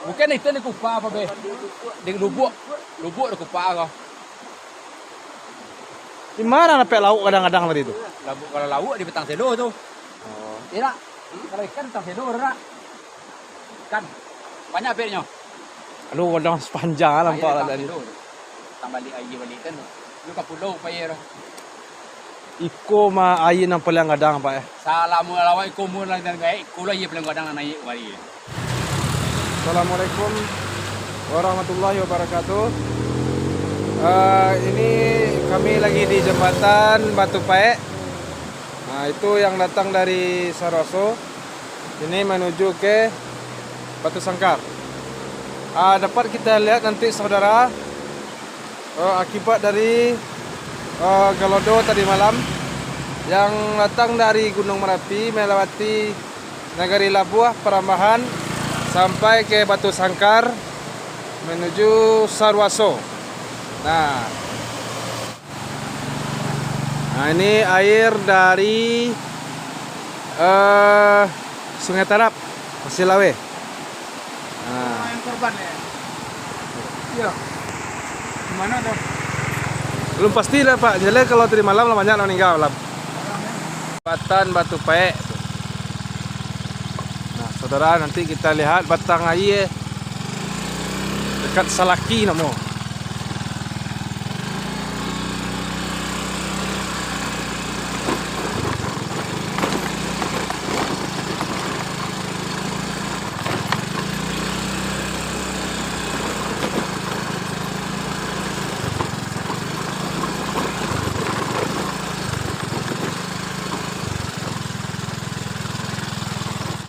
Bukan itu ni kupa apa be? Di lubuk ada kupa kau. Di mana napek lauk kadang-kadang tadi itu? Kalau lauk di petang sedo tuh. Oh. Tidak. Kalau ikan petang sedo ada. Ikan banyak apenya. Aduh, kadang sepanjang lah nampak lah tadi. Tang balik balik kan. Lu ke pulau payah. Iko mah air yang paling kadang Pak ya. Assalamualaikum warahmatullahi wabarakatuh. Ikulah ia paling kadang naik wari. Assalamualaikum warahmatullahi wabarakatuh. Ini kami lagi di jembatan Batu Paek. Nah, itu yang datang dari Saroso. Ini menuju ke Batu Sangkar. Dapat kita lihat nanti saudara, akibat dari Galodo tadi malam yang datang dari Gunung Merapi melewati Nagari Labuah Perambahan sampai ke Batu Sangkar menuju Sarwaso. Nah, ini air dari Sungai Tarap, Silawe. Nah, Yang korban ya. Iya. Gimana tuh? belum pasti lah Pak. Jadi kalau tadi malam banyak yang meninggal lah. Jembatan Batu Paek. Nah, saudara nanti kita lihat batang air dekat Salaki namo.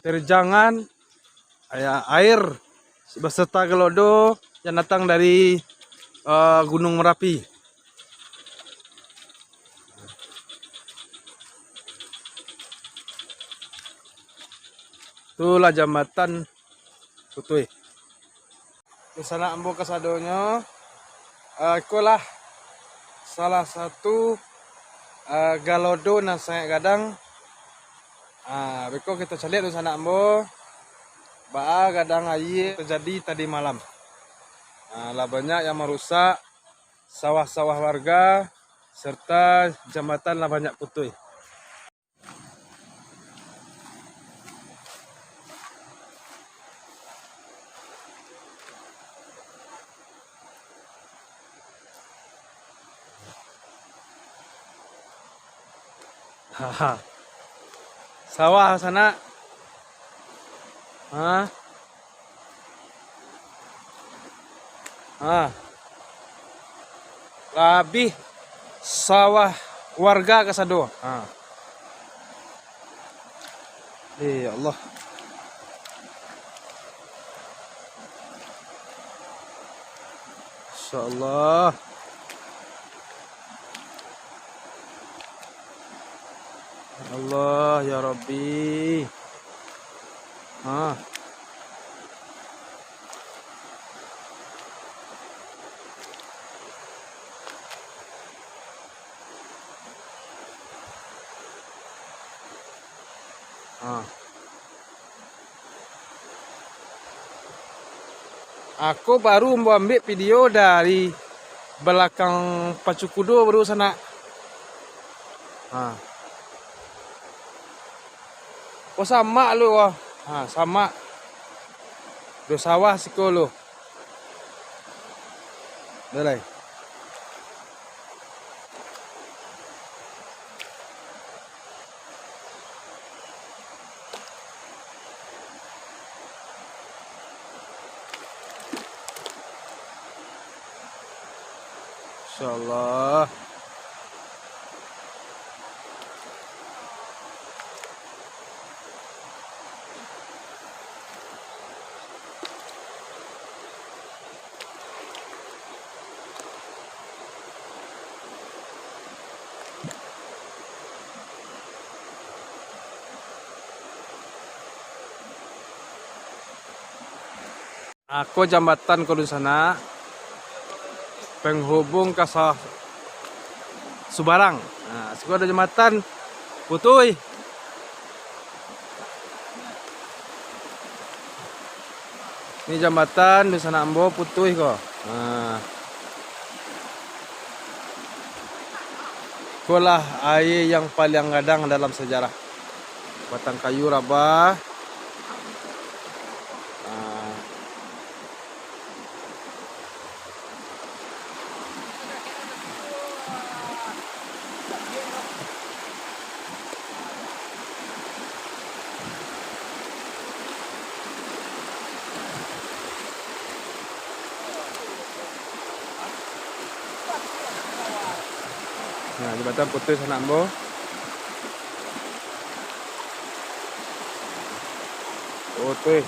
Terjangan air beserta gelodo yang datang dari Gunung Merapi. Itulah jambatan Putui. Di sana ambo kasadonyo, ikulah salah satu galodo na sangat gadang. Beko kita cari di sana ambo, baa gadang air terjadi tadi malam. Lah banyak yang merusak sawah-sawah warga serta jambatan lah banyak putus. Sawah sana. Lebih sawah warga kasado. Ya Allah. Insyaallah. Allah ya Rabbi. Aku baru mau ambil video dari belakang Pacu Kudo baru sana. Oh sama lu wah. Sama. Do sawah siko lu. Dalai. Insyaallah. Aku jambatan ke sana penghubung ke Subarang. Nah, sekarang ada jembatan Putui. Ini jembatan di sana Ambo putuh kok. Nah. Itulah air yang paling gadang dalam sejarah. Batang kayu rabah. Nah. Nah, jembatan putus sana Ambo. Oh tuh,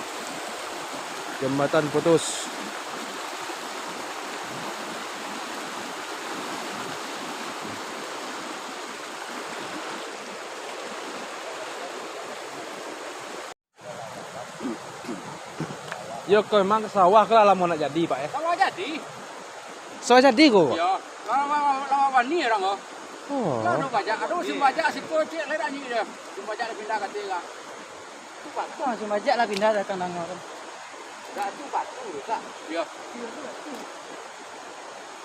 jembatan putus. Yo, kau emang ke sawah ke lah mau nak jadi pak ya? Sawah jadi. Sawah jadi kok? Ya, lawan wani orang oh. Oh. Lalu bajak, aduh si bajak si kocek lera ni dia. Si bajak dia pindah ke tiga. Tu patu si bajak lah pindah datang nangor. Dak tu patu dak. Ya.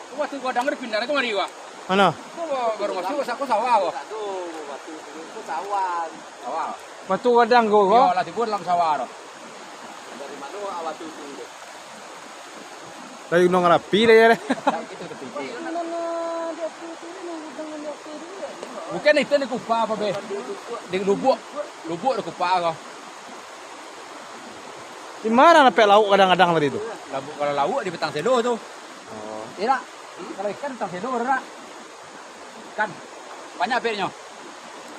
Tu waktu gua denger pindah ke mari gua. Mana? Tu baru masuk aku sawah gua. Tu batu itu sawah. Sawah. Batu gadang kok? Ya lah tibur dalam sawah ro. Dari mana awak tu tu. Dari gunung rapi deh ya. Itu tepi. Bukan itu ni kupa apa be? Di lubuk di kupa kau. Di mana napek lauk kadang-kadang tadi itu? Kalau lauk di petang selo tu. Oh. Tidak. Kalau ikan petang selo ora. Ikan banyak apenya.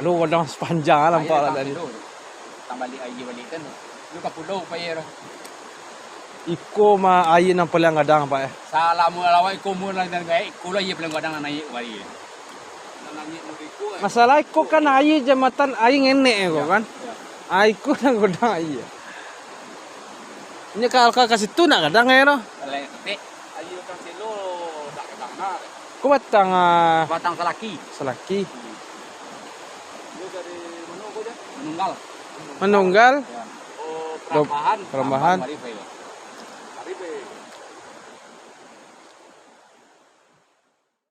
Aduh, kadang sepanjang lah nampak lah tadi. Tambah balik balik kan. Lu ke pulau payah. Iko mah air yang paling gadang pak ya. Salah mu lawai ko mu lang dan gai. Kulo ye paling gadang naik wari. Naik iku. Masalah iko kan air jembatan air ngenek kok kan. Air iko yang gadang air. Ini kalau kasih tu nak gadang ya no. Kalau ketik air petang selo tak gadang nak. Kau batang Batang selaki. selaki. Lu dari mana kau dia? Menunggal. Menunggal. Oh, perambahan. Perambahan. Perambahan.